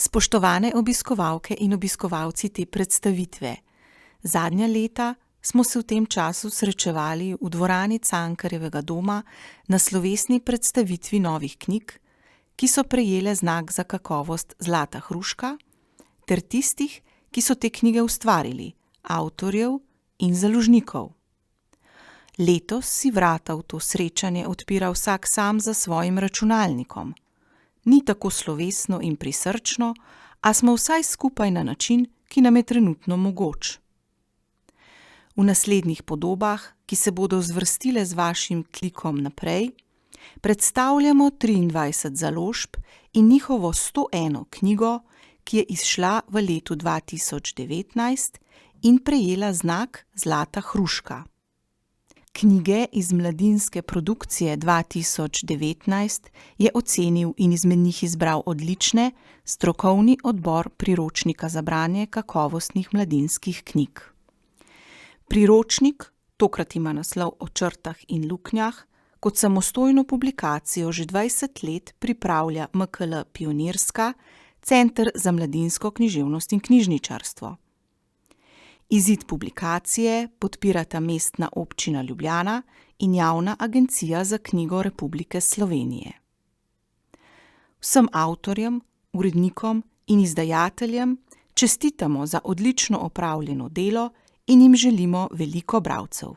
Spoštovane obiskovalke in obiskovalci te predstavitve, zadnja leta smo se v tem času srečevali v dvorani Cankarjevega doma na slovesni predstavitvi novih knjig, ki so prejele znak za kakovost Zlata hruška, ter tistih, ki so te knjige ustvarili, avtorjev in založnikov. Letos si vrata v to srečanje odpira vsak sam za svojim računalnikom. Ni tako slovesno in prisrčno, a smo vsaj skupaj na način, ki nam je trenutno mogoč. V naslednjih podobah, ki se bodo zvrstile z vašim klikom naprej, predstavljamo 23 založb in njihovo 101 knjigo, ki je izšla v letu 2019 in prejela znak Zlata hruška. Knjige iz mladinske produkcije 2019 je ocenil in izmed njih izbral odlične strokovni odbor priročnika za branje kakovostnih mladinskih knjig. Priročnik tokrat ima naslov O črtah in luknjah, kot samostojno publikacijo že 20 let pripravlja MKL Pionirska, Center za mladinsko književnost in knjižničarstvo. Izid publikacije podpirata Mestna občina Ljubljana in Javna agencija za knjigo Republike Slovenije. Vsem avtorjem, urednikom in izdajateljem čestitamo za odlično opravljeno delo in jim želimo veliko bralcev.